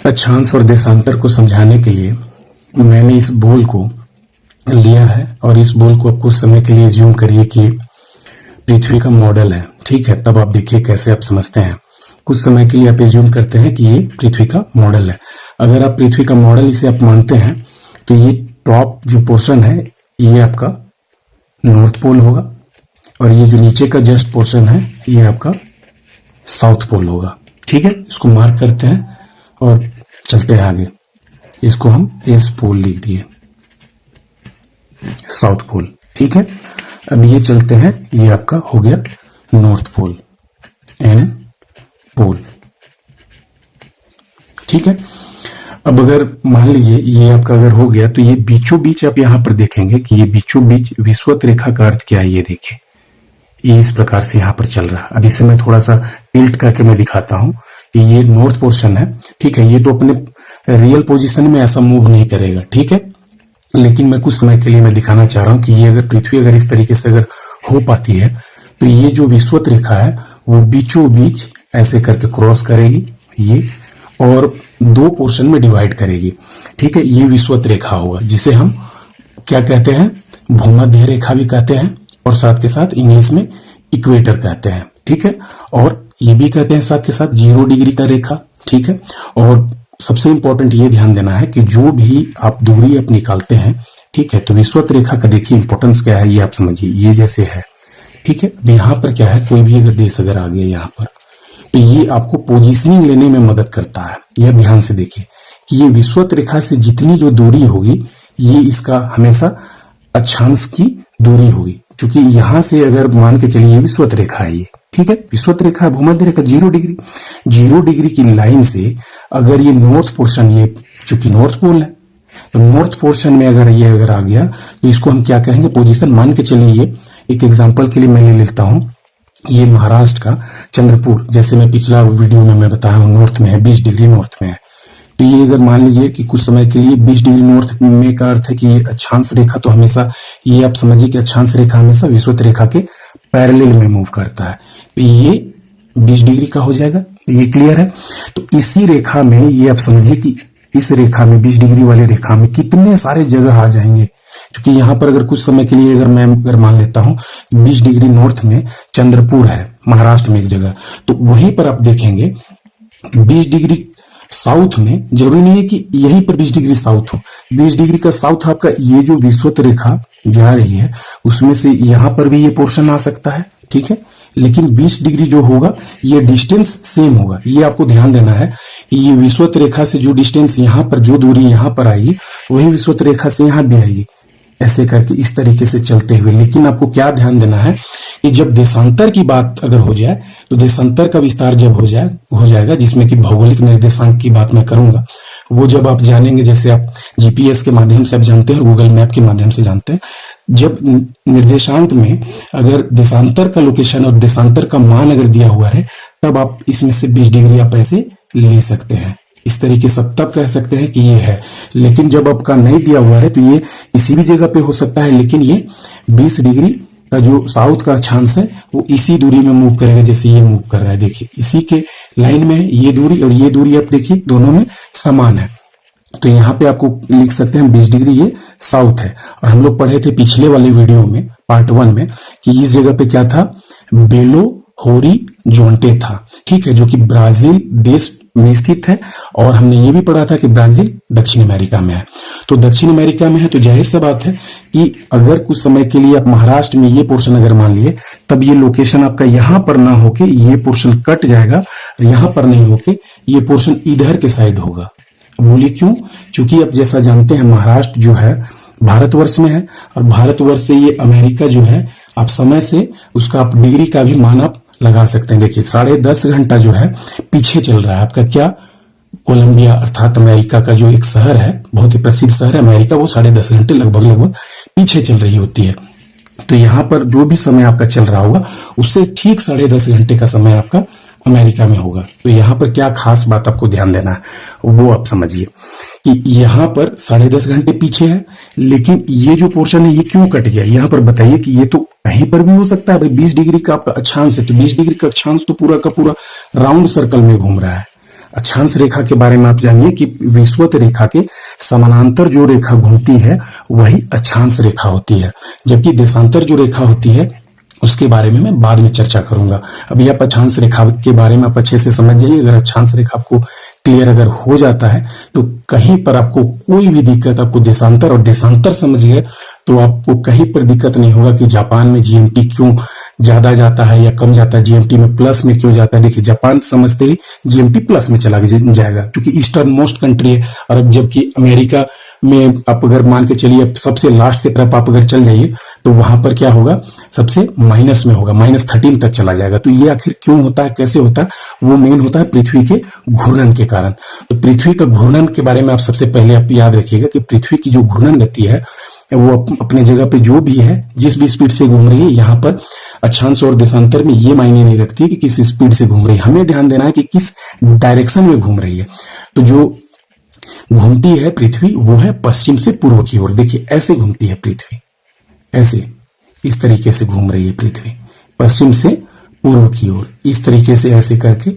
अक्षांश और देशांतर को समझाने के लिए मैंने इस बोल को लिया है और इस बोल को आप कुछ समय के लिए ज्यूम करिए कि पृथ्वी का मॉडल है। ठीक है, तब आप देखिए कैसे आप समझते हैं। कुछ समय के लिए आप ज्यूम करते हैं कि ये पृथ्वी का मॉडल है। अगर आप पृथ्वी का मॉडल इसे आप मानते हैं तो ये टॉप जो पोर्शन है ये आपका नॉर्थ पोल होगा और ये जो नीचे का जस्ट पोर्शन है ये आपका साउथ पोल होगा। ठीक है, इसको मार्क करते हैं और चलते हैं आगे। इसको हम एस पोल लिख दिए, साउथ पोल। ठीक है, अब ये चलते हैं, ये आपका हो गया नॉर्थ पोल, एन पोल। ठीक है, अब अगर मान लीजिए ये आपका अगर हो गया तो ये बीचों बीच आप यहां पर देखेंगे कि ये बीचों बीच विषुवत रेखा का अर्थ क्या है। ये देखिए, ये इस प्रकार से यहां पर चल रहा है। अब इसे मैं थोड़ा सा टिल्ट करके मैं दिखाता हूं कि ये नॉर्थ पोर्शन है। ठीक है, ये तो अपने रियल पोजीशन में ऐसा मूव नहीं करेगा। ठीक है, लेकिन मैं कुछ समय के लिए मैं दिखाना चाह रहा हूं कि ये अगर पृथ्वी अगर इस तरीके से अगर हो पाती है तो ये जो विषुवत रेखा है वो बीचों बीच ऐसे करके क्रॉस करेगी ये, और दो पोर्शन में डिवाइड करेगी। ठीक है, ये विषुवत रेखा होगा जिसे हम क्या कहते हैं, भूमध्य रेखा भी कहते हैं और साथ के साथ इंग्लिश में इक्वेटर कहते हैं। ठीक है, और ये भी कहते हैं साथ के साथ 0 डिग्री का रेखा। ठीक है, और सबसे इंपॉर्टेंट ये ध्यान देना है कि जो भी आप दूरी आप निकालते हैं, ठीक है, तो विषुवत रेखा का देखिए इंपॉर्टेंस क्या है ये आप समझिए। ये जैसे है, ठीक है, अब यहाँ पर क्या है, कोई भी अगर देश अगर आ गया यहाँ पर तो ये आपको पोजीशनिंग लेने में मदद करता है। यह ध्यान से देखिए कि ये विषुवत रेखा से जितनी जो दूरी होगी ये इसका हमेशा अक्षांश की दूरी होगी, क्योंकि यहां से अगर मान के चलिए विषुवत रेखा है ये, ठीक है, विषुवत रेखा भूमध्य रेखा 0 डिग्री, 0 डिग्री की लाइन से अगर ये नॉर्थ पोर्शन, ये चूंकि नॉर्थ पोल है तो नॉर्थ पोर्शन में अगर ये अगर आ गया तो इसको हम क्या कहेंगे, पोजीशन। मान के चलिए ये एक एग्जांपल के लिए मैं ले लेता हूं, ये महाराष्ट्र का चंद्रपुर, जैसे मैं पिछला वीडियो में मैं बताया हूं नॉर्थ में है, 20 डिग्री नॉर्थ में है। तो ये अगर मान लीजिए कि कुछ समय के लिए 20 डिग्री नॉर्थ में का अर्थ है कि ये अक्षांश रेखा, तो हमेशा ये आप समझिए कि अक्षांश रेखा हमेशा विषुवत रेखा के पैरेलल में मूव करता है। तो ये 20 डिग्री का हो जाएगा, ये क्लियर है। तो इसी रेखा में ये आप समझिए कि इस रेखा में 20 डिग्री वाली रेखा में कितने सारे जगह आ जाएंगे, क्योंकि यहां पर अगर कुछ समय के लिए अगर मैं अगर मान लेता हूं 20 डिग्री नॉर्थ में चंद्रपुर है महाराष्ट्र में एक जगह, तो वहीं पर आप देखेंगे 20 डिग्री साउथ में, जरूरी नहीं है कि यहीं पर 20 डिग्री साउथ हो, 20 डिग्री का साउथ आपका ये जो विषुवत रेखा जा रही है उसमें से यहां पर भी ये पोर्शन आ सकता है। ठीक है, लेकिन 20 डिग्री जो होगा ये डिस्टेंस सेम होगा। ये आपको ध्यान देना है कि ये विषुवत रेखा से जो डिस्टेंस यहां पर, जो दूरी यहां पर आएगी वही विषुवत रेखा से यहां भी आएगी, ऐसे करके इस तरीके से चलते हुए। लेकिन आपको क्या ध्यान देना है कि जब देशांतर की बात अगर हो जाए तो देशांतर का विस्तार जब हो जाएगा, जिसमें कि भौगोलिक निर्देशांक की बात मैं करूंगा, वो जब आप जानेंगे, जैसे आप जीपीएस के माध्यम से आप जानते हैं, गूगल मैप के माध्यम से जानते हैं, जब निर्देशांक में अगर देशांतर का लोकेशन और देशांतर का मान अगर दिया हुआ है तब आप इसमें से 20 डिग्री आप ऐसे ले सकते हैं। इस तरीके से तब कह सकते हैं कि ये है। लेकिन जब आपका नहीं दिया हुआ है तो ये इसी भी जगह पे हो सकता है, लेकिन ये 20 डिग्री का जो साउथ का अक्षांश है वो इसी दूरी में मूव करेगा जैसे ये मूव कर रहा है। देखिए इसी के लाइन में ये दूरी और ये दूरी आप देखिए दोनों में समान है, तो यहाँ पे आपको लिख सकते हैं 20 डिग्री ये साउथ है। और हम लोग पढ़े थे पिछले वाले वीडियो में पार्ट 1 में कि इस जगह पे क्या था, बेलो होरिजोंटे था, ठीक है, जो कि ब्राजील देश में स्थित है। और हमने ये भी पढ़ा था कि ब्राजील दक्षिण अमेरिका में है। तो दक्षिण अमेरिका में है तो जाहिर सी बात है कि अगर कुछ समय के लिए आप महाराष्ट्र में ये पोर्शन अगर मान लिए, तब ये लोकेशन आपका यहां पर ना होके ये पोर्शन कट जाएगा, यहां पर नहीं होके ये पोर्शन इधर के साइड होगा। बोलिए क्यों? क्योंकि आप जैसा जानते हैं महाराष्ट्र जो है भारतवर्ष में है और भारतवर्ष से ये अमेरिका जो है आप समय से उसका आप डिग्री का भी मान आप लगा सकते हैं। देखिए 10.5 घंटा जो है पीछे चल रहा है आपका क्या, कोलंबिया अर्थात अमेरिका का जो एक शहर है, बहुत ही प्रसिद्ध शहर है अमेरिका, वो 10.5 घंटे लगभग पीछे चल रही होती है। तो यहाँ पर जो भी समय आपका चल रहा होगा उससे ठीक 10.5 घंटे का समय आपका अमेरिका में होगा। तो यहाँ पर क्या खास बात आपको ध्यान देना है वो आप समझिए कि यहाँ पर 10.5 घंटे पीछे है, लेकिन ये जो पोर्शन है ये क्यों कट गया, यहाँ पर बताइए कि ये तो कहीं पर भी हो सकता है। भाई 20 डिग्री का आपका अक्षांश है तो 20 डिग्री का अक्षांश तो पूरा का पूरा राउंड सर्कल में घूम रहा है। अक्षांश रेखा के बारे में आप जानिए कि विषुवत रेखा के समानांतर जो रेखा घूमती है वही अक्षांश रेखा होती है, जबकि देशांतर जो रेखा होती है उसके बारे में मैं बाद में चर्चा करूंगा। अभी आप अक्षांश रेखा के बारे में आप अच्छे से समझ जाइए। अगर अक्षांश रेखा आपको क्लियर अगर हो जाता है तो कहीं पर आपको कोई भी दिक्कत, आपको देशांतर और देशांतर समझ गए तो आपको कहीं पर दिक्कत नहीं होगा कि जापान में जीएमटी क्यों ज्यादा जाता है या कम जाता है, जीएमटी में प्लस में क्यों जाता है। देखिए जापान समझते ही जीएमटी प्लस में चला जाएगा क्योंकि ईस्टर्न मोस्ट कंट्री है, और जबकि अमेरिका में आप अगर मान के चलिए सबसे लास्ट की तरफ आप अगर चल जाइए तो वहां पर क्या होगा, सबसे माइनस में होगा, -13 तक चला जाएगा। तो ये आखिर क्यों होता है, कैसे होता है, वो मेन होता है पृथ्वी के घूर्णन के कारण। तो पृथ्वी का घूर्णन के बारे में आप सबसे पहले आप याद रखिएगा कि पृथ्वी की जो घूर्णन गति है वो अपने जगह पे जो भी है, जिस भी स्पीड से घूम रही है, यहाँ पर अक्षांश और देशांतर में ये मायने नहीं रखती कि किस स्पीड से घूम रही है, हमें ध्यान देना है कि किस डायरेक्शन में घूम रही है। तो जो घूमती है पृथ्वी वो है पश्चिम से पूर्व की ओर। देखिए ऐसे घूमती है पृथ्वी, ऐसे इस तरीके से घूम रही है पृथ्वी पश्चिम से पूर्व की ओर, इस तरीके से ऐसे करके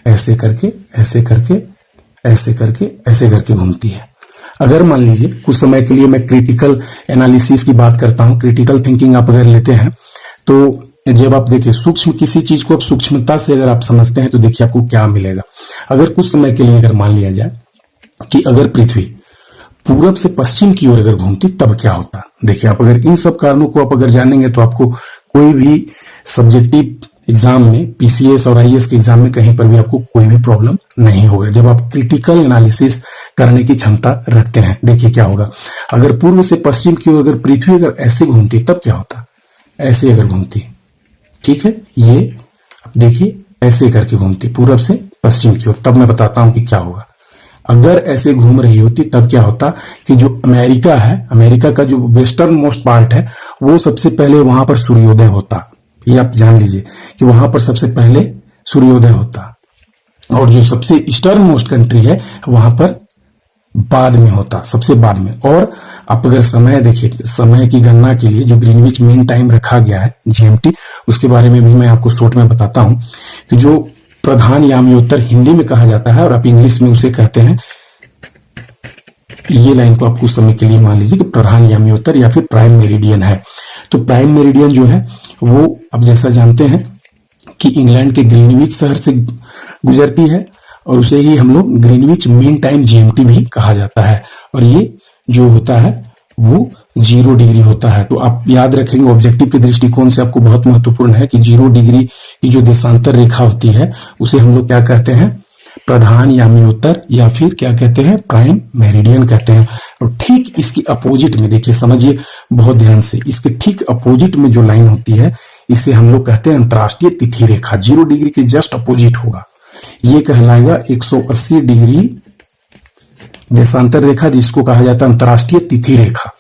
ऐसे करके ऐसे करके ऐसे करके ऐसे करके घूमती है। अगर मान लीजिए कुछ समय के लिए मैं क्रिटिकल एनालिसिस की बात करता हूं, क्रिटिकल थिंकिंग आप अगर लेते हैं तो जब आप देखिए सूक्ष्म किसी चीज को आप सूक्ष्मता से अगर आप समझते हैं तो देखिए आपको क्या मिलेगा। अगर कुछ समय के लिए अगर मान लिया जाए कि अगर पृथ्वी पूरब से पश्चिम की ओर अगर घूमती तब क्या होता। देखिए आप अगर इन सब कारणों को आप अगर जानेंगे तो आपको कोई भी सब्जेक्टिव एग्जाम में, पीसीएस और आईएएस के एग्जाम में कहीं पर भी आपको कोई भी प्रॉब्लम नहीं होगा जब आप क्रिटिकल एनालिसिस करने की क्षमता रखते हैं। देखिए क्या होगा, अगर पूर्व से पश्चिम की ओर अगर पृथ्वी अगर ऐसे घूमती तब क्या होता, ऐसे अगर घूमती, ठीक है, ये अब देखिए ऐसे करके घूमती पूरब से पश्चिम की ओर, तब मैं बताता हूं कि क्या होगा। अगर ऐसे घूम रही होती तब क्या होता कि जो अमेरिका है, अमेरिका का जो वेस्टर्न मोस्ट पार्ट है वो सबसे पहले वहां पर सूर्योदय होता। ये आप जान लीजिए कि वहां पर सबसे पहले सूर्योदय होता, और जो सबसे ईस्टर्न मोस्ट कंट्री है वहां पर बाद में होता, सबसे बाद में। और आप अगर समय देखिए, समय की गणना के लिए जो ग्रीनविच मीन टाइम रखा गया है जीएमटी, उसके बारे में भी मैं आपको शॉर्ट में बताता हूं कि जो प्रधान याम्योत्तर हिंदी में कहा जाता है और आप इंग्लिश में उसे कहते हैं, ये लाइन को आप कुछ समय के लिए मान लीजिए कि प्रधान याम्योत्तर या फिर प्राइम मेरिडियन है। तो प्राइम मेरिडियन जो है वो आप जैसा जानते हैं कि इंग्लैंड के ग्रीनविच शहर से गुजरती है, और उसे ही हम लोग ग्रीनविच मीन टाइम जीएमटी भी कहा जाता है, और ये जो होता है वो 0 डिग्री होता है। तो आप याद रखेंगे ऑब्जेक्टिव के दृष्टिकोण से आपको बहुत महत्वपूर्ण है कि 0 डिग्री की जो देशांतर रेखा होती है उसे हम लोग क्या कहते हैं, प्रधान याम्योत्तर या फिर क्या कहते हैं, प्राइम मेरिडियन कहते हैं। और ठीक इसकी अपोजिट में देखिए, समझिए बहुत ध्यान से, इसके ठीक अपोजिट में जो लाइन होती है इसे हम लोग कहते हैं अंतरराष्ट्रीय तिथि रेखा। 0 डिग्री के जस्ट अपोजिट होगा, ये कहलाएगा 180 डिग्री देशांतर रेखा, जिसको कहा जाता है अंतरराष्ट्रीय तिथि रेखा।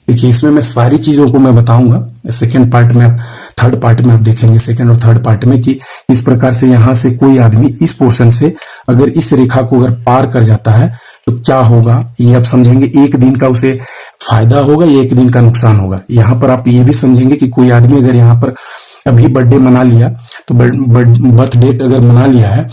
देखिए इसमें मैं सारी चीजों को मैं बताऊंगा सेकेंड पार्ट में, आप थर्ड पार्ट में आप देखेंगे सेकेंड और थर्ड पार्ट में कि इस प्रकार से यहां से कोई आदमी इस पोर्शन से अगर इस रेखा को अगर पार कर जाता है तो क्या होगा, ये आप समझेंगे। एक दिन का उसे फायदा होगा या एक दिन का नुकसान होगा। यहाँ पर आप ये भी समझेंगे कि कोई आदमी अगर यहाँ पर अभी बर्थडे मना लिया तो बर्थ डेट अगर मना लिया है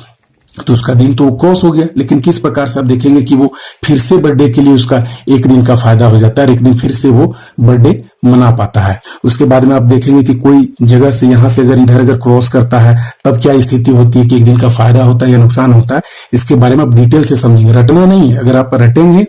तो उसका दिन तो क्रॉस हो गया, लेकिन किस प्रकार से आप देखेंगे कि वो फिर से बर्थडे के लिए उसका एक दिन का फायदा हो जाता है और एक दिन फिर से वो बर्थडे मना पाता है। उसके बाद में आप देखेंगे कि कोई जगह से यहां से अगर इधर अगर क्रॉस करता है तब क्या स्थिति होती है कि एक दिन का फायदा होता है या नुकसान होता है। इसके बारे में आप डिटेल से समझेंगे, रटना नहीं है। अगर आप रटेंगे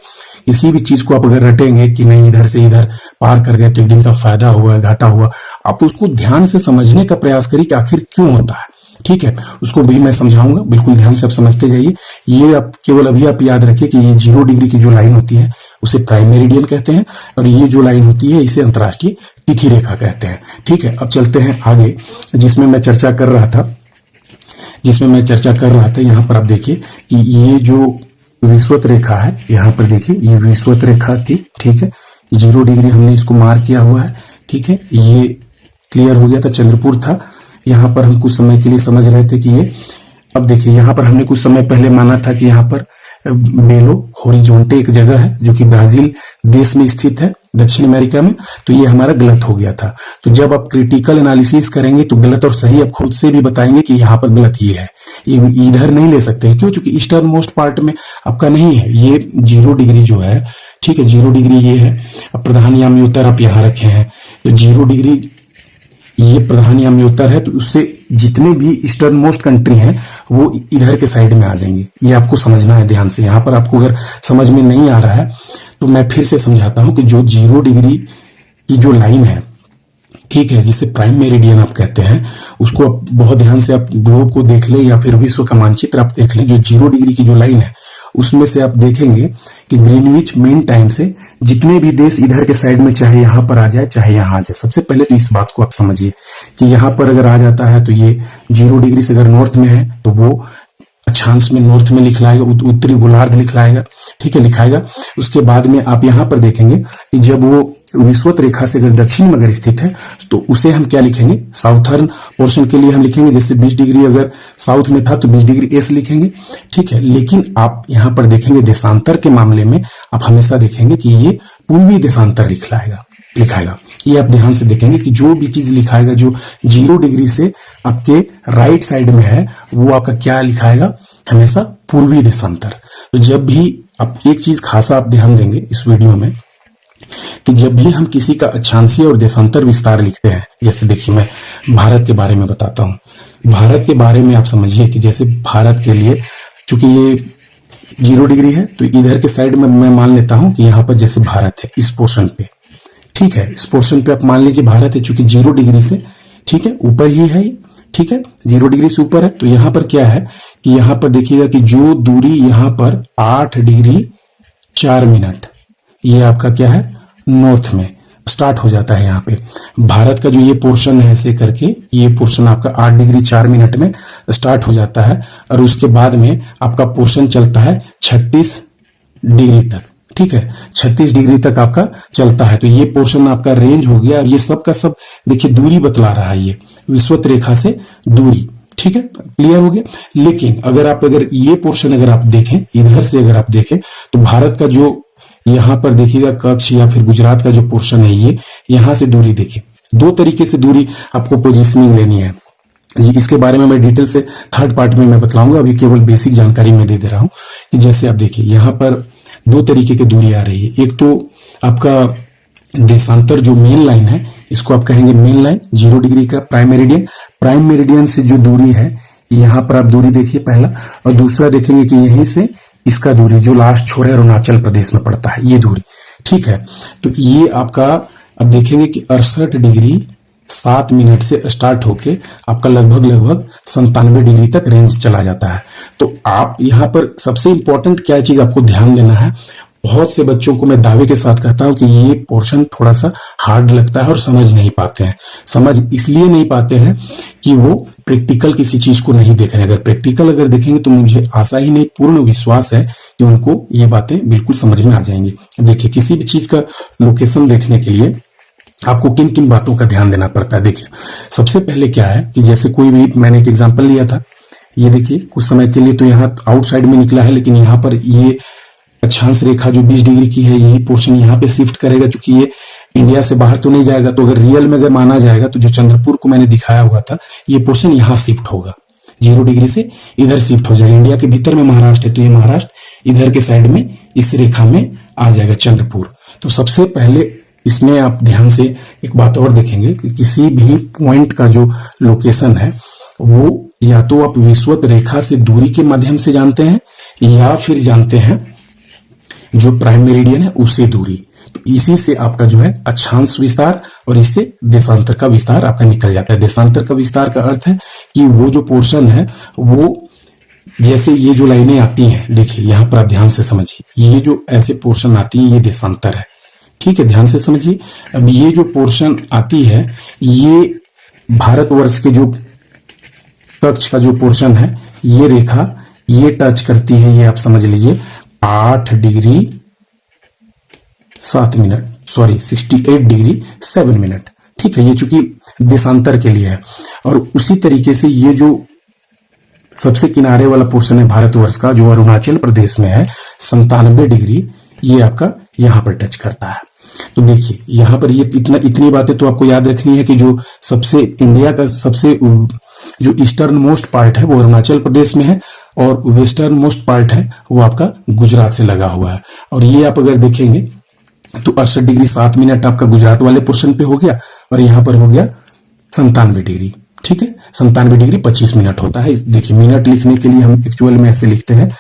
किसी भी चीज को, आप अगर रटेंगे कि नहीं इधर से इधर पार कर गए तो एक दिन का फायदा हुआ घाटा हुआ, आप उसको ध्यान से समझने का प्रयास करिए कि आखिर क्यों होता है। ठीक है, उसको भी मैं समझाऊंगा, बिल्कुल ध्यान से आप समझते जाइए। ये आप केवल अभी आप याद रखिए कि ये 0 डिग्री की जो लाइन होती है उसे प्राइम मेरिडियन कहते हैं, और ये जो लाइन होती है इसे अंतरराष्ट्रीय तिथि रेखा कहते हैं। ठीक है, अब चलते हैं आगे, जिसमें मैं चर्चा कर रहा था यहाँ पर आप देखिए कि ये जो विषुवत रेखा है, यहाँ पर देखिए ये विषुवत रेखा थी। ठीक है, 0 डिग्री हमने इसको मार्क किया हुआ है। ठीक है, ये क्लियर हो गया था, चंद्रपुर था। यहाँ पर हम कुछ समय के लिए समझ रहे थे कि ये, अब देखिए यहाँ पर हमने कुछ समय पहले माना था कि यहाँ पर बेलो होरिजोंटे एक जगह है जो कि ब्राजील देश में स्थित है। दक्षिण अमेरिका में, तो ये हमारा गलत हो गया था। तो जब आप क्रिटिकल एनालिसिस करेंगे तो गलत और सही आप खुद से भी बताएंगे कि यहाँ पर गलत ये है, ये इधर नहीं ले सकते। क्यों? चूंकि ईस्टर्न मोस्ट पार्ट में आपका नहीं है, ये 0 डिग्री जो है, ठीक है, 0 डिग्री ये है। अब प्रधान यामी उत्तर आप यहाँ रखे हैं, तो 0 डिग्री ये प्रधान यामी उत्तर है, तो उससे जितने भी ईस्टर्न मोस्ट कंट्री हैं वो इधर के साइड में आ जाएंगे। ये आपको समझना है ध्यान से। यहाँ पर आपको अगर समझ में नहीं आ रहा है तो मैं फिर से समझाता हूं कि जो 0 डिग्री की जो लाइन है, ठीक है, जिसे प्राइम मेरिडियन आप कहते हैं, उसको आप बहुत ध्यान से आप ग्लोब को देख ले या फिर विश्व का मानचित्र आप देख लें। जो 0 डिग्री की जो लाइन है उसमें से आप देखेंगे कि ग्रीनविच मीन टाइम से जितने भी देश इधर के साइड में, चाहे यहां पर आ जाए चाहे यहां आ जाए, सबसे पहले तो इस बात को आप समझिए कि यहां पर अगर आ जाता है तो ये 0 डिग्री से अगर नॉर्थ में है तो वो अक्षांश में नॉर्थ में लिखलाएगा, उत्तरी गोलार्ध लिखलाएगा, ठीक है, लिखाएगा। उसके बाद में आप यहां पर देखेंगे कि जब वो विषुवत रेखा से अगर दक्षिण में अगर स्थित है तो उसे हम क्या लिखेंगे, साउथर्न पोर्शन के लिए हम लिखेंगे, जैसे 20 डिग्री अगर साउथ में था तो 20 डिग्री एस लिखेंगे, ठीक है। लेकिन आप यहां पर देखेंगे देशांतर के मामले में आप हमेशा देखेंगे कि ये पूर्वी देशांतर लिखाएगा। ये आप ध्यान से देखेंगे कि जो भी चीज लिखाएगा जो 0 डिग्री से आपके राइट साइड में है वो आपका क्या लिखाएगा, हमेशा पूर्वी देशांतर। तो जब भी आप एक चीज खासा आप ध्यान देंगे इस वीडियो में कि जब भी हम किसी का अक्षांशीय और देशांतर विस्तार लिखते हैं, जैसे देखिए मैं भारत के बारे में बताता हूं। भारत के बारे में आप समझिए कि जैसे भारत के लिए चूंकि ये 0 डिग्री है तो इधर के साइड में मैं मान लेता हूं कि यहां पर जैसे भारत है इस पोर्शन पे, ठीक है, इस पोर्शन पे आप मान लीजिए भारत है, चूंकि 0 डिग्री से, ठीक है, ऊपर ही है, ठीक है, 0 डिग्री से ऊपर है। तो यहां पर क्या है कि यहां पर देखिएगा कि जो दूरी यहां पर 8 डिग्री 4 मिनट, ये आपका क्या है, नॉर्थ में स्टार्ट हो जाता है। यहाँ पे भारत का जो ये पोर्शन है ऐसे करके, ये पोर्शन आपका 8 डिग्री 4 मिनट में स्टार्ट हो जाता है और उसके बाद में आपका पोर्शन चलता है 36 डिग्री तक, ठीक है, 36 डिग्री तक आपका चलता है। तो ये पोर्शन आपका रेंज हो गया और ये सब का सब देखिए दूरी बतला रहा है, ये विषुवत रेखा से दूरी, ठीक है, क्लियर हो गया। लेकिन अगर ये पोर्शन अगर आप देखें, इधर से अगर आप देखें तो भारत का जो यहां पर देखिएगा कच्छ या फिर गुजरात का जो पोर्शन है, ये यहां से दूरी देखिए, 2 तरीके से दूरी आपको पोजीशनिंग लेनी है। इसके बारे में मैं डिटेल से थर्ड पार्ट में मैं बतलाऊंगा, अभी केवल बेसिक जानकारी मैं दे रहा हूं कि जैसे आप देखिए यहां पर 2 तरीके की दूरी आ रही है। एक तो आपका देशांतर जो मेन लाइन है, इसको आप कहेंगे मेन लाइन, 0 डिग्री का प्राइम मेरिडियन से जो दूरी है, यहां पर आप दूरी देखिए पहला, और दूसरा देखेंगे कि यहीं से इसका दूरी जो लास्ट छोर है अरुणाचल प्रदेश में पड़ता है, ये दूरी, ठीक है। तो ये आपका अब देखेंगे कि 68 डिग्री 7 मिनट से स्टार्ट होके आपका लगभग 97 डिग्री तक रेंज चला जाता है। तो आप यहाँ पर सबसे इंपॉर्टेंट क्या चीज आपको ध्यान देना है, बहुत से बच्चों को मैं दावे के साथ कहता हूं कि ये पोर्शन थोड़ा सा हार्ड लगता है और समझ नहीं पाते हैं। समझ इसलिए नहीं पाते हैं कि वो प्रैक्टिकल किसी चीज को नहीं देख रहे हैं। अगर प्रैक्टिकल अगर देखेंगे तो मुझे आशा ही नहीं, पूर्ण विश्वास है कि उनको ये बातें बिल्कुल समझ में आ जाएंगी। देखिए किसी भी चीज का लोकेशन देखने के लिए आपको किन किन बातों का ध्यान देना पड़ता है। देखिए सबसे पहले क्या है कि जैसे कोई भी, मैंने एक एग्जाम्पल लिया था, ये देखिए कुछ समय के लिए तो यहाँ आउटसाइड में निकला है, लेकिन यहाँ पर ये अक्षांश रेखा जो 20 डिग्री की है, यही पोर्शन यहाँ पे शिफ्ट करेगा, क्योंकि ये इंडिया से बाहर तो नहीं जाएगा। तो अगर रियल में अगर माना जाएगा तो जो चंद्रपुर को मैंने दिखाया हुआ था, ये पोर्शन यहाँ शिफ्ट होगा, 0 डिग्री से इधर शिफ्ट हो जाएगा। इंडिया के भीतर में महाराष्ट्र है तो ये महाराष्ट्र इधर के साइड में इस रेखा में आ जाएगा चंद्रपुर। तो सबसे पहले इसमें आप ध्यान से एक बात और देखेंगे कि किसी भी पॉइंट का जो लोकेशन है वो या तो आप विषुवत रेखा से दूरी के माध्यम से जानते हैं या फिर जानते हैं जो प्राइम मेरिडियन है उससे दूरी। तो इसी से आपका जो है अक्षांश विस्तार और इससे देशांतर का विस्तार आपका निकल जाता है। देशांतर का विस्तार का अर्थ है कि वो जो पोर्शन है वो, जैसे ये जो लाइनें आती हैं, देखिए यहां पर आप ध्यान से समझिए, ये जो ऐसे पोर्शन आती है ये देशांतर है, ठीक है, ध्यान से समझिए। अब ये जो पोर्शन आती है ये भारतवर्ष के जो कक्ष का जो पोर्शन है, ये रेखा ये टच करती है, ये आप समझ लीजिए 8 degree 7 minute, sorry 68 degree 7 minute, ठीक है, ये चूंकि देशांतर के लिए है। और उसी तरीके से ये जो सबसे किनारे वाला पोर्शन है भारतवर्ष का जो अरुणाचल प्रदेश में है 97 डिग्री, ये आपका यहां पर टच करता है। तो देखिए यहां पर ये इतनी बातें तो आपको याद रखनी है कि जो सबसे इंडिया का सबसे जो ईस्टर्न मोस्ट पार्ट है वो अरुणाचल प्रदेश में है, और वेस्टर्न मोस्ट पार्ट है वो आपका गुजरात से लगा हुआ है। और ये आप अगर देखेंगे तो 68 डिग्री 7 मिनट आपका गुजरात वाले पोर्शन पे हो गया, और यहां पर हो गया 97 डिग्री। ठीक है, 97 डिग्री 25 मिनट होता है। देखिए मिनट लिखने के लिए हम एक्चुअल में ऐसे लिखते हैं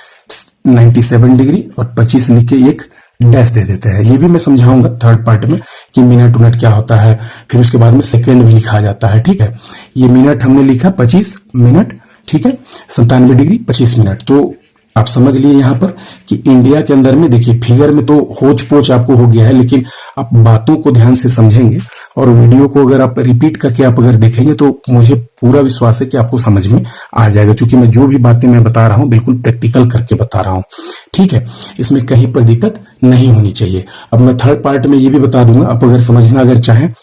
97 डिग्री और 25 लिख के एक डैश दे देते हैं। ये भी मैं समझाऊंगा थर्ड पार्ट में कि मिनट उनट क्या होता है, फिर उसके बाद में सेकेंड भी लिखा जाता है। ठीक है, ये मिनट हमने लिखा 25 मिनट, ठीक है, 97 डिग्री 25 मिनट। तो आप समझ लिए यहां पर कि इंडिया के अंदर में देखिए फिगर में तो होच पोच आपको हो गया है, लेकिन आप बातों को ध्यान से समझेंगे और वीडियो को अगर आप रिपीट करके आप अगर देखेंगे तो मुझे पूरा विश्वास है कि आपको समझ में आ जाएगा, क्योंकि मैं जो भी बातें मैं बता रहा हूं बिल्कुल प्रैक्टिकल करके बता रहा हूं। ठीक है, इसमें कहीं पर दिक्कत नहीं होनी चाहिए। अब मैं थर्ड पार्ट में ये भी बता दूंगा, आप अगर समझना अगर चाहें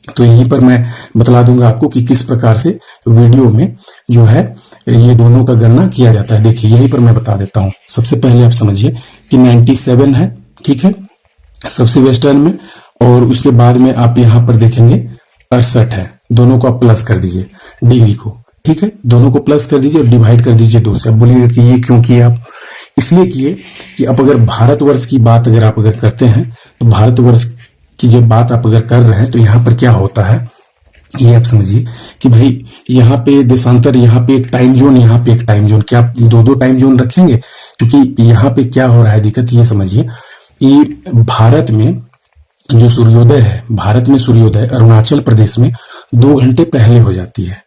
तो यहीं पर मैं बतला दूंगा आपको कि किस प्रकार से वीडियो में जो है ये दोनों का गणना किया जाता है। देखिए यहीं पर मैं बता देता हूं। सबसे पहले आप समझिए कि 97 है, ठीक है, सबसे वेस्टर्न में, और उसके बाद में आप यहां पर देखेंगे 68 है। दोनों को आप प्लस कर दीजिए डिग्री को, ठीक है, दोनों को प्लस कर दीजिए और डिवाइड कर दीजिए 2 से। अब बोलिएगा कि ये क्यों किए आप? इसलिए किए कि अब अगर भारतवर्ष की बात अगर आप अगर करते हैं तो भारतवर्ष की जब बात आप अगर कर रहे हैं तो यहां पर क्या होता है ये आप समझिए कि भाई यहाँ पे देशांतर, यहाँ पे एक टाइम जोन, यहाँ पे एक टाइम जोन, क्या आप दो टाइम जोन रखेंगे? क्योंकि यहाँ पे क्या हो रहा है दिक्कत ये समझिए कि भारत में जो सूर्योदय है, भारत में सूर्योदय अरुणाचल प्रदेश में 2 घंटे पहले हो जाती है।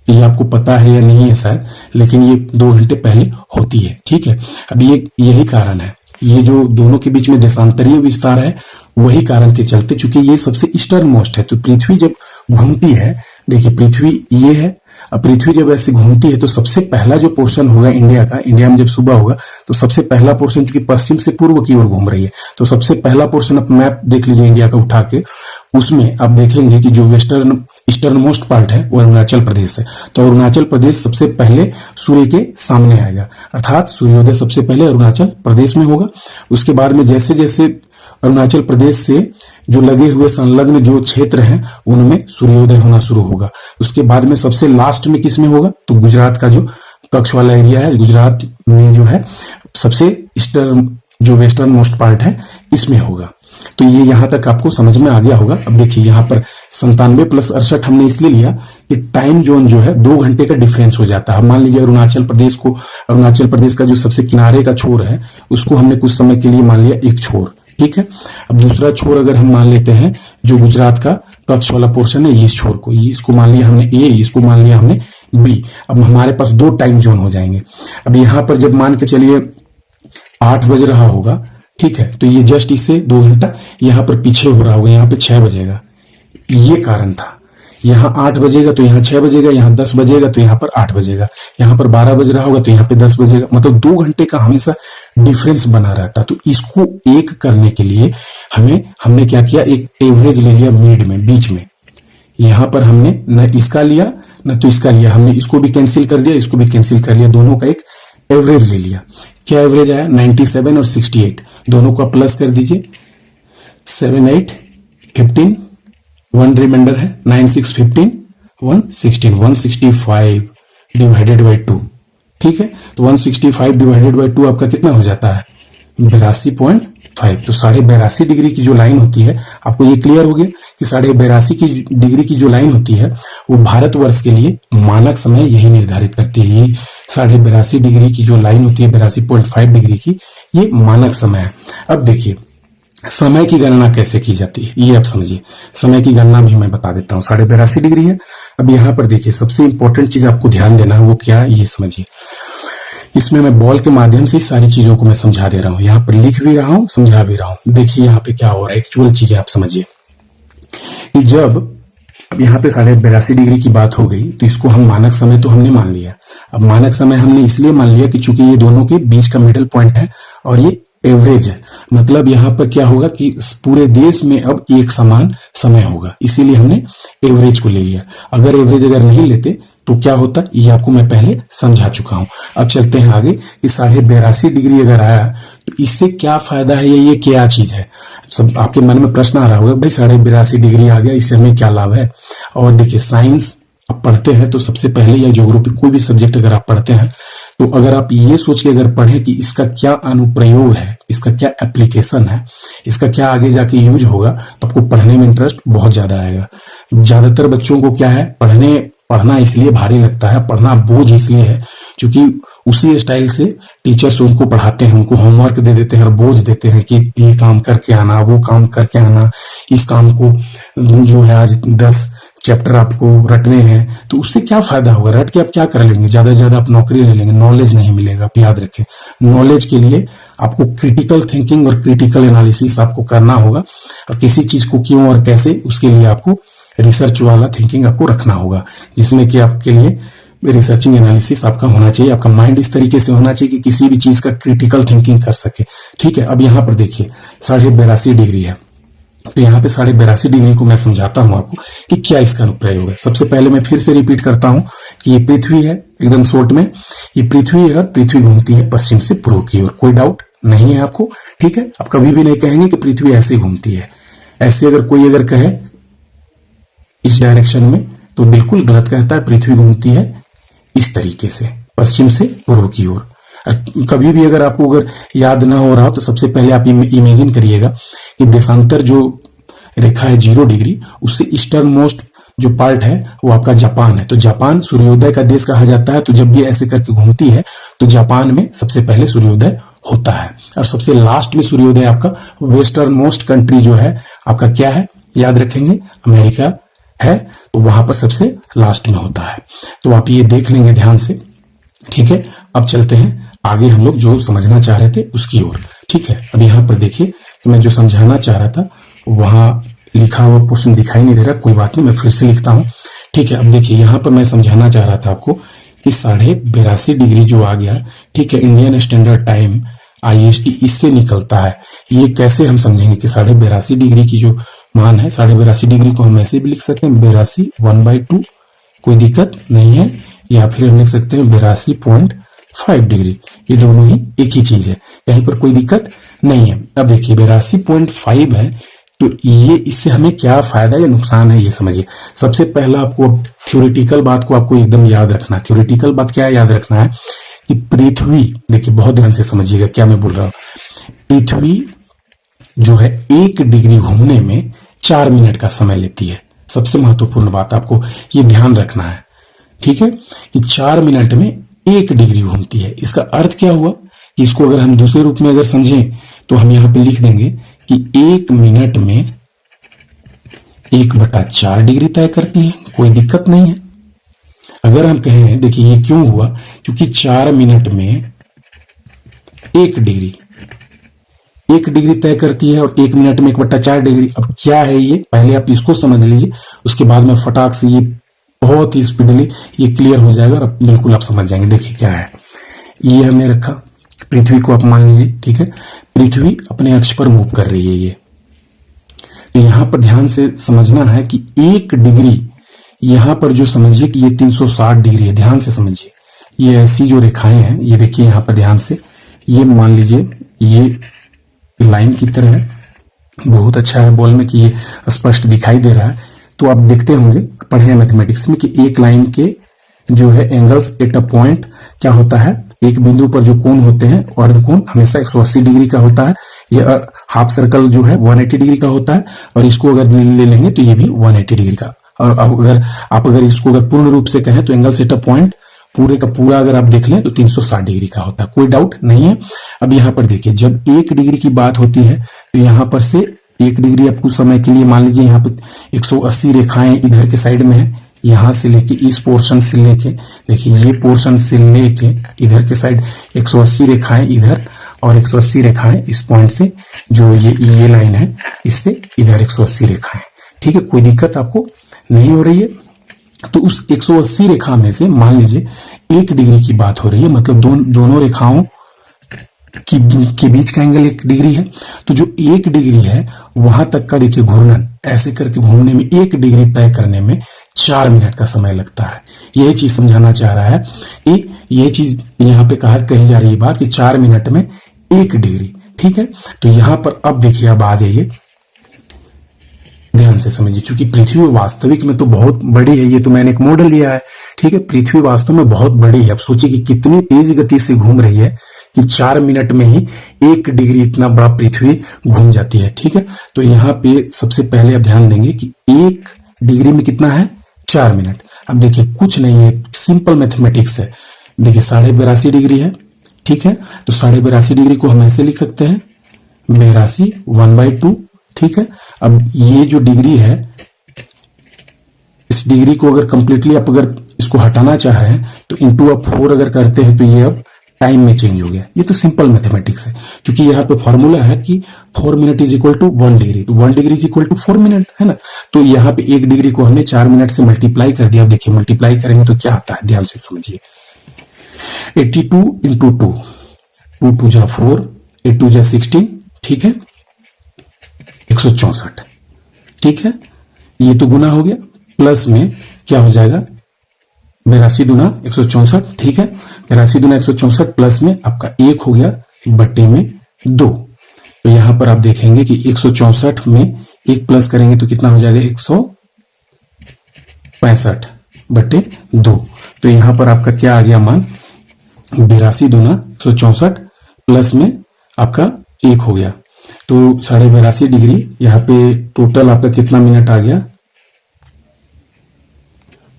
ये आपको पता है या नहीं है शायद, लेकिन ये 2 घंटे पहले होती है। ठीक है, अब ये यही कारण है, ये जो दोनों के बीच में देशांतरीय विस्तार है वही कारण के चलते, चूंकि ये सबसे ईस्टर्न मोस्ट है। तो पृथ्वी जब घूमती है, देखिए पृथ्वी ये है, अब पृथ्वी जब ऐसे घूमती है तो सबसे पहला जो पोर्शन होगा इंडिया का, इंडिया में जब सुबह होगा तो सबसे पहला पोर्शन चूंकि पश्चिम से पूर्व की ओर घूम रही है, तो सबसे पहला पोर्शन आप मैप देख लीजिए इंडिया का उठा के, उसमें आप देखेंगे कि जो वेस्टर्न ईस्टर्न मोस्ट पार्ट है वो अरुणाचल प्रदेश है। तो अरुणाचल प्रदेश सबसे पहले सूर्य के सामने आएगा, अर्थात सूर्योदय सबसे पहले अरुणाचल प्रदेश में होगा। उसके बाद में जैसे जैसे अरुणाचल प्रदेश से जो लगे हुए संलग्न जो क्षेत्र हैं उनमें सूर्योदय होना शुरू होगा। उसके बाद में सबसे लास्ट में किस में होगा? तो गुजरात का जो कच्छ वाला एरिया है, गुजरात में जो है सबसे ईस्टर्न जो वेस्टर्न मोस्ट पार्ट है इसमें होगा। तो ये यहां तक आपको समझ में आ गया होगा। अब देखिए यहाँ पर 97 + 68 हमने इसलिए लिया कि टाइम जोन जो है 2 घंटे का डिफरेंस हो जाता है। मान लीजिए अरुणाचल प्रदेश का जो सबसे किनारे का छोर है उसको हमने कुछ समय के लिए मान लिया एक छोर, ठीक है। अब दूसरा छोर अगर हम मान लेते हैं जो गुजरात का कच्छ वाला पोर्शन है, इस छोर को, इसको मान लिया हमने ए, इसको मान लिया हमने बी। अब हमारे पास 2 टाइम जोन हो जाएंगे। अब यहां पर जब मान के चलिए 8 बज रहा होगा, ठीक है, तो ये जस्ट इससे 2 घंटा यहां पर पीछे हो रहा होगा, यहां पे 6 बजेगा। ये कारण था, यहां 8 बजेगा तो यहां 6 बजेगा, यहां 10 बजेगा तो यहां पर 8 बजेगा, यहां पर 12 बज रहा होगा तो यहां पे 10 बजेगा। मतलब 2 घंटे का हमेशा डिफरेंस बना रहता। तो इसको एक करने के लिए हमने क्या किया, एक एवरेज ले लिया मिड में, बीच में। यहां पर हमने न इसका लिया न तो इसका लिया, हमने इसको भी कैंसिल कर दिया, इसको भी कैंसिल कर लिया, दोनों का एक एवरेज ले लिया। क्या एवरेज आया? 97 और 68, दोनों को प्लस कर दीजिए। 7 8 15, 1 रिमाइंडर है, 9 6 15, 1 16, 165 डिवाइडेड बाई 2, ठीक है। तो 165 डिवाइडेड बाई 2 आपका कितना हो जाता है? 82.5। तो 82.5 डिग्री की जो लाइन होती है, आपको ये क्लियर हो गया कि 82.5 डिग्री की जो लाइन होती है वो भारतवर्ष के लिए मानक समय यही निर्धारित करती है। ये 82.5 डिग्री की जो लाइन होती है, 82.5 डिग्री की, ये मानक समय है। अब देखिए समय की गणना कैसे की जाती है ये आप समझिए। समय की गणना भी मैं बता देता हूँ। 82.5 डिग्री है। अब यहाँ पर देखिए सबसे इंपॉर्टेंट चीज आपको ध्यान देना है वो क्या है ये समझिए। इसमें मैं बॉल के माध्यम से सारी चीजों को मैं समझा दे रहा हूं, यहाँ पर लिख भी रहा हूं, समझा भी रहा हूं। देखिए यहाँ पे क्या हो रहा है, एक्चुअल चीजें आप समझिए कि जब अब यहाँ पे 82.5 डिग्री की बात हो गई तो इसको हम मानक समय तो हमने मान लिया। अब मानक समय हमने इसलिए मान लिया कि चूंकि ये दोनों के बीच का मिडिल पॉइंट है और ये एवरेज है, मतलब यहाँ पर क्या होगा कि पूरे देश में अब एक समान समय होगा, इसीलिए हमने एवरेज को ले लिया। अगर एवरेज अगर नहीं लेते तो क्या होता, ये आपको मैं पहले समझा चुका हूं। अब चलते हैं आगे कि 82.5 डिग्री अगर आया तो इससे क्या फायदा है, ये क्या चीज है। सब आपके मन में प्रश्न आ रहा होगा, भाई 82.5 डिग्री आ गया, इससे हमें क्या लाभ है। और देखिए साइंस आप पढ़ते हैं तो सबसे पहले, या ज्योग्राफी कोई भी सब्जेक्ट अगर आप पढ़ते हैं तो अगर आप ये सोच के अगर पढ़ें कि इसका क्या अनुप्रयोग है, इसका क्या एप्लीकेशन है, इसका क्या आगे जाके यूज होगा, तो आपको पढ़ने में इंटरेस्ट बहुत ज्यादा आएगा। ज्यादातर बच्चों को क्या है, पढ़ना इसलिए भारी लगता है, पढ़ना बोझ इसलिए है क्योंकि उसी स्टाइल से टीचर्स उनको पढ़ाते हैं, उनको होमवर्क दे देते हैं और बोझ देते हैं कि ये काम करके आना, वो काम करके आना, इस काम को जो है आज 10 चैप्टर आपको रटने हैं। तो उससे क्या फायदा होगा, रट के आप क्या कर लेंगे, ज्यादा से ज्यादा आप नौकरी ले लेंगे, नॉलेज नहीं मिलेगा। आप याद रखें, नॉलेज के लिए आपको क्रिटिकल थिंकिंग और क्रिटिकल एनालिसिस आपको करना होगा, और किसी चीज को क्यों और कैसे, उसके लिए आपको रिसर्च वाला थिंकिंग आपको रखना होगा, जिसमें कि आपके लिए रिसर्चिंग एनालिसिस आपका होना चाहिए। आपका माइंड इस तरीके से होना चाहिए कि किसी भी चीज का क्रिटिकल थिंकिंग कर सके। ठीक है, अब यहाँ पर देखिए 82.5 डिग्री है, तो यहाँ पे 82.5 डिग्री को मैं समझाता हूं आपको कि क्या इसका अनुप्रयोग है। सबसे पहले मैं फिर से रिपीट करता हूं कि ये पृथ्वी है, एकदम शॉर्ट में ये पृथ्वी है, और पृथ्वी घूमती है पश्चिम से पूर्व की ओर। कोई डाउट नहीं है आपको। ठीक है, आप कभी भी नहीं कहेंगे कि पृथ्वी ऐसे घूमती है। ऐसे अगर कोई अगर कहे इस डायरेक्शन में तो बिल्कुल गलत कहता है। पृथ्वी घूमती है इस तरीके से, पश्चिम से पूर्व की ओर। कभी भी अगर आपको अगर याद ना हो रहा हो तो सबसे पहले आप इमेजिन करिएगा कि देशांतर जो रेखा है 0 डिग्री, उससे ईस्टर्न मोस्ट जो पार्ट है वो आपका जापान है। तो जापान सूर्योदय का देश कहा जाता है। तो जब भी ऐसे करके घूमती है तो जापान में सबसे पहले सूर्योदय होता है, और सबसे लास्ट में सूर्योदय आपका वेस्टर्न मोस्ट कंट्री जो है आपका क्या है, याद रखेंगे, अमेरिका है। तो वहां पर सबसे लास्ट में होता है। तो आप ये देख लेंगे ध्यान से। ठीक है, अब चलते हैं आगे, हम लोग जो समझना चाह रहे थे उसकी ओर। ठीक है, अब यहाँ पर देखिए कि मैं जो समझाना चाह रहा था वहां लिखा हुआ पोर्शन दिखाई नहीं दे रहा, कोई बात नहीं, मैं फिर से लिखता हूं। ठीक है, अब देखिए यहाँ पर मैं समझाना चाह रहा था आपको कि 82.5 डिग्री जो आ गया, ठीक है, इंडियन स्टैंडर्ड टाइम IST इससे निकलता है। ये कैसे हम समझेंगे कि 82.5 डिग्री की जो मान है, 82.5 डिग्री को हम ऐसे भी लिख सकते हैं 82 1/2, कोई दिक्कत नहीं है, या फिर हम लिख सकते हैं 82.5 डिग्री। ये दोनों ही एक ही चीज है, कहीं पर कोई दिक्कत नहीं है। अब देखिए 82.5 है, तो ये इससे हमें क्या फायदा या नुकसान है ये समझिए। सबसे पहला आपको थ्योरेटिकल बात को आपको एकदम याद रखना है। थ्योरेटिकल बात क्या याद रखना है कि पृथ्वी, देखिए बहुत ध्यान से समझिएगा क्या मैं बोल रहा हूं। पृथ्वी जो है 1 डिग्री घूमने में 4 मिनट का समय लेती है। सबसे महत्वपूर्ण बात आपको ये ध्यान रखना है, ठीक है, कि 4 मिनट में 1 डिग्री घूमती है। इसका अर्थ क्या हुआ कि इसको अगर हम दूसरे रूप में अगर समझें तो हम यहां पे लिख देंगे कि 1 मिनट में 1/4 डिग्री तय करती है, कोई दिक्कत नहीं है। अगर हम कहें, देखिए ये क्यों हुआ, क्योंकि 4 मिनट में 1 डिग्री तय करती है और 1 मिनट में 1/4 डिग्री। अब क्या है ये, पहले आप इसको समझ लीजिए, उसके बाद में फटाक से ये बहुत ही स्पीडली ये क्लियर हो जाएगा और बिल्कुल आप समझ जाएंगे। देखिए क्या है, ये हमने रखा पृथ्वी को, आप मान लीजिए, ठीक है, पृथ्वी अपने अक्ष पर मूव कर रही है ये। तो यहां पर ध्यान से समझना है कि 1 डिग्री यहां पर जो समझिए कि ये 360 डिग्री है, ध्यान से समझिए। ये ऐसी जो रेखाएं हैं, ये देखिए यहां पर ध्यान से, ये मान लीजिए ये लाइन की तरह है। बहुत अच्छा है बोल में कि ये स्पष्ट दिखाई दे रहा है। तो आप देखते होंगे, पढ़े हैं मैथमेटिक्स में, कि एक लाइन के जो है एंगल्स एट अ पॉइंट क्या होता है, एक बिंदु पर जो कोण होते हैं, अर्धकोण हमेशा 180 डिग्री का होता है। ये हाफ सर्कल जो है 180 डिग्री का होता है, और इसको अगर ले लेंगे तो ये भी 180 डिग्री का। अगर इसको अगर पूर्ण रूप से कहें तो एंगल एट अ पॉइंट पूरे का पूरा अगर आप देख लें तो 360 डिग्री का होता है, कोई डाउट नहीं है। अब यहां पर देखिए, जब 1 डिग्री की बात होती है तो यहां पर से 1 डिग्री आप कुछ समय के लिए मान लीजिए, यहाँ पर 180 रेखाएं इधर के साइड में है, यहां से लेके इस पोर्शन से लेके, देखिए ये पोर्शन से लेके इधर के साइड 180 रेखाएं इधर और 180 रेखाएं इस पॉइंट से, जो ये लाइन है इससे इधर 180 रेखाएं, ठीक है, कोई दिक्कत आपको नहीं हो रही है। तो उस 180 रेखा में से मान लीजिए 1 डिग्री की बात हो रही है, मतलब दोनों रेखाओं के बीच का एंगल 1 डिग्री है। तो जो 1 डिग्री है वहां तक का देखिए घूर्णन, ऐसे करके घूमने में 1 डिग्री तय करने में 4 मिनट का समय लगता है। यही चीज समझाना चाह रहा है कि यह चीज यहां पे कही जा रही है बात कि 4 मिनट में 1 डिग्री, ठीक है। तो यहां पर अब देखिए, अब आ जाइए, ध्यान से समझिए, चूंकि पृथ्वी वास्तविक में तो बहुत बड़ी है, ये तो मैंने एक मॉडल लिया है, ठीक है। पृथ्वी वास्तव में बहुत बड़ी है। अब सोचिए कि कितनी तेज गति से घूम रही है कि 4 मिनट में ही 1 डिग्री इतना बड़ा पृथ्वी घूम जाती है, ठीक है। तो यहाँ पे सबसे पहले आप ध्यान देंगे कि 1 डिग्री में कितना है, 4 मिनट। अब देखिए कुछ नहीं है, सिंपल मैथमेटिक्स है। देखिए 82.5 डिग्री है, ठीक है। तो 82.5 डिग्री को हम ऐसे लिख सकते हैं, 82 1/2, ठीक है। अब ये जो डिग्री है, इस डिग्री को अगर कंप्लीटली आप अगर इसको हटाना चाह रहे हैं तो इंटू आप 4 अगर करते हैं तो ये अब टाइम में चेंज हो गया। ये तो सिंपल मैथमेटिक्स है, क्योंकि यहाँ पे फॉर्मूला है कि 4 minute is equal to 1 degree, तो 1 degree is equal to 4 minute, है ना। तो यहाँ पे 1 डिग्री को हमने 4 मिनट से मल्टीप्लाई कर दिया। अब देखिए मल्टीप्लाई करेंगे तो क्या आता है, ध्यान से समझिए। 82 इंटू 2, 2 2 जा 4, 8 2 जा 16, ठीक है, 164, ठीक है। ये तो गुना हो गया, प्लस में क्या हो जाएगा, 82 दूना 164, ठीक है। 82 दूना 164 प्लस में आपका 1 हो गया बटे में 2। तो यहां पर आप देखेंगे कि 164 में 1 प्लस करेंगे तो कितना हो जाएगा, 165 बटे 2। तो यहां पर आपका क्या आ गया मान, 82 दूना 164 प्लस में आपका 1 हो गया, तो 82.5 डिग्री। यहाँ पे टोटल आपका कितना मिनट आ गया।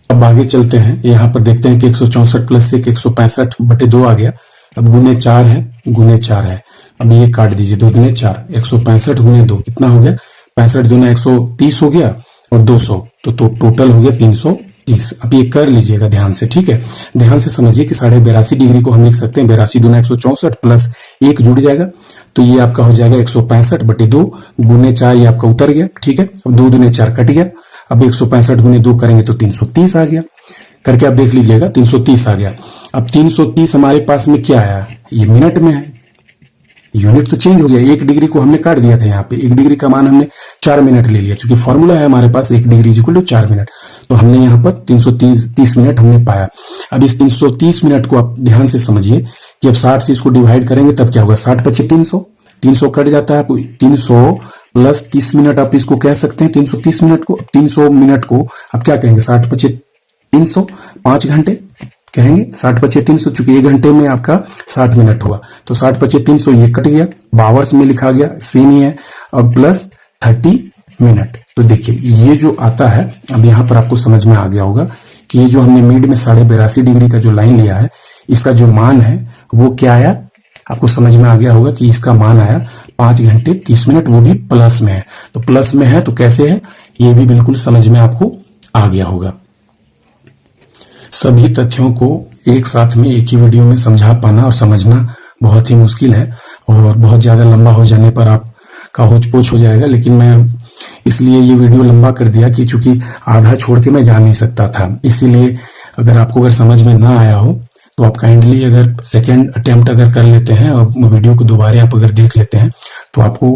अब आगे चलते हैं, यहां पर देखते हैं कि 164 प्लस 1 165 बटे 2 आ गया। अब गुने 4 है, गुने 4 है। अब ये काट दीजिए, 2 दुने 4, 165 गुने 2 कितना हो गया, 65 दूना 130 हो गया और 200, तो टोटल हो गया 330। अब ये कर लीजिएगा ध्यान से, ठीक है। ध्यान से समझिए कि 82.5 डिग्री को हम लिख सकते हैं 82 दूना 164 प्लस 1 जुड़ जाएगा, तो ये आपका हो जाएगा 165 बटे 2 गुने 4, ये आपका उतर गया, ठीक है। अब 2 दुने 4 कट गया। अब 165 गुने 2 करेंगे तो 330 आ गया, करके आप देख लीजिएगा 330 आ गया। अब 330 हमारे पास में क्या आया, ये मिनट में है, यूनिट तो चेंज हो गया। 1 डिग्री को हमने काट दिया था, यहाँ पे 1 डिग्री का मान हमने 4 मिनट ले लिया, क्योंकि फॉर्मूला है हमारे पास 1 डिग्री इक्वल टू 4 मिनट, तो हमने यहाँ पर 330 मिनट हमने पाया। अब इस 330 मिनट को आप ध्यान से समझिए कि अब 60 से इसको डिवाइड करेंगे तब क्या होगा, 60 पचे 300, 300 कट जाता है, 300 प्लस 30 मिनट आप इसको कह सकते हैं 330 मिनट को। 300 मिनट को आप क्या कहेंगे, 60 पचे 300, 5 घंटे कहेंगे, 60 पचे 300, चूंकि 1 घंटे में आपका 60 मिनट हुआ, तो 60 पचे 300 ये कट गया, बावर्स में लिखा गया, सेम ही है। अब प्लस 30 मिनट, तो देखिए ये जो आता है, अब यहां पर आपको समझ में आ गया होगा कि ये जो हमने मिड में 82.5 डिग्री का जो लाइन लिया है, इसका जो मान है वो क्या आया, आपको समझ में आ गया होगा कि इसका मान आया 5 घंटे 30 मिनट, वो भी प्लस में है। तो प्लस में है तो कैसे है, ये भी बिल्कुल समझ में आपको आ गया होगा। सभी तथ्यों को एक साथ में एक ही वीडियो में समझा पाना और समझना बहुत ही मुश्किल है, और बहुत ज्यादा लंबा हो जाने पर आपका होच पोच हो जाएगा। लेकिन मैं इसलिए ये वीडियो लंबा कर दिया कि चूंकि आधा छोड़ के मैं जा नहीं सकता था, इसीलिए अगर समझ में ना आया हो तो आप काइंडली अगर सेकेंड अटेम्प्ट अगर कर लेते हैं और वीडियो को दोबारा आप अगर देख लेते हैं तो आपको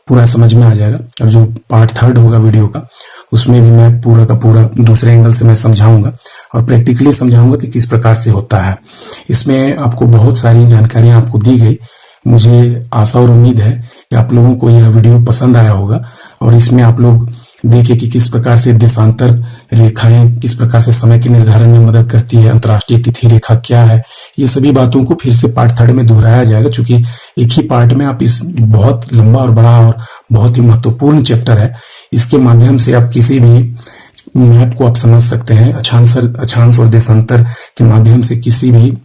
पूरा समझ में आ जाएगा। और जो पार्ट 3 होगा वीडियो का, उसमें भी मैं पूरा का पूरा दूसरे एंगल से मैं समझाऊंगा और प्रैक्टिकली समझाऊंगा कि किस प्रकार से होता है। इसमें आपको बहुत सारी जानकारियां आपको दी गई। मुझे आशा और उम्मीद है कि आप लोगों को यह वीडियो पसंद आया होगा, और इसमें आप लोग देखिए कि किस प्रकार से देशांतर रेखाएं किस प्रकार से समय के निर्धारण में मदद करती है, अंतर्राष्ट्रीय तिथि रेखा क्या है, ये सभी बातों को फिर से पार्ट 3 में दोहराया जाएगा। चूंकि एक ही पार्ट में आप इस बहुत लंबा और बड़ा और बहुत ही महत्वपूर्ण चैप्टर है, इसके माध्यम से आप किसी भी मैप को आप समझ सकते हैं। अक्षांश और देशांतर के माध्यम से किसी भी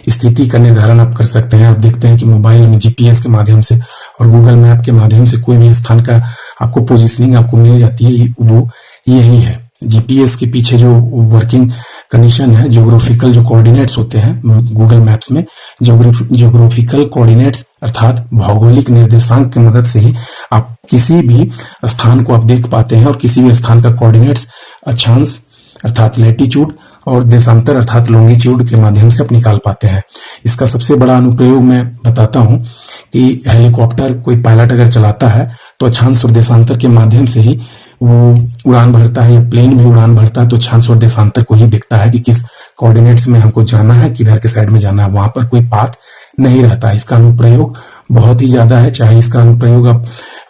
स्थिति का निर्धारण आप कर सकते हैं। आप देखते हैं कि मोबाइल में जीपीएस के माध्यम से और गूगल मैप के माध्यम से कोई भी स्थान का आपको पोजीशनिंग आपको मिल जाती है, वो यही है। जीपीएस के पीछे जो वर्किंग कंडीशन है, ज्योग्राफिकल जो कोऑर्डिनेट्स होते हैं गूगल मैप्स में, ज्योग्राफिकल कोऑर्डिनेट्स अर्थात भौगोलिक निर्देशांक की मदद से ही आप किसी भी स्थान को आप देख पाते हैं, और किसी भी स्थान का कोऑर्डिनेट्स अक्षांश अर्थात लैटिट्यूड और देशांतर अर्थात लॉन्गिट्यूड के माध्यम से आप निकाल पाते हैं। इसका सबसे बड़ा अनुप्रयोग मैं बताता हूं कि हेलीकॉप्टर कोई पायलट अगर चलाता है तो अक्षांश और देशांतर के माध्यम से ही वो उड़ान भरता है, या प्लेन भी उड़ान भरता है तो अक्षांश और देशांतर को ही देखता है कि किस कोऑर्डिनेट्स में हमको जाना है, किधर के साइड में जाना है, वहां पर कोई पाथ नहीं रहता है। इसका अनुप्रयोग बहुत ही ज्यादा है। चाहे इसका अनुप्रयोग आप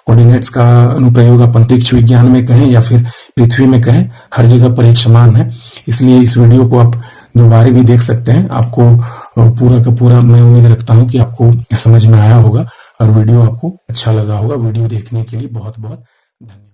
कोऑर्डिनेट्स का अनुप्रयोग आप अंतरिक्ष विज्ञान में कहें या फिर पृथ्वी में कहें, हर जगह पर एक समान है। इसलिए इस वीडियो को आप दोबारा भी देख सकते हैं। आपको पूरा का पूरा मैं उम्मीद रखता हूं कि आपको समझ में आया होगा और वीडियो आपको अच्छा लगा होगा। वीडियो देखने के लिए बहुत बहुत धन्यवाद।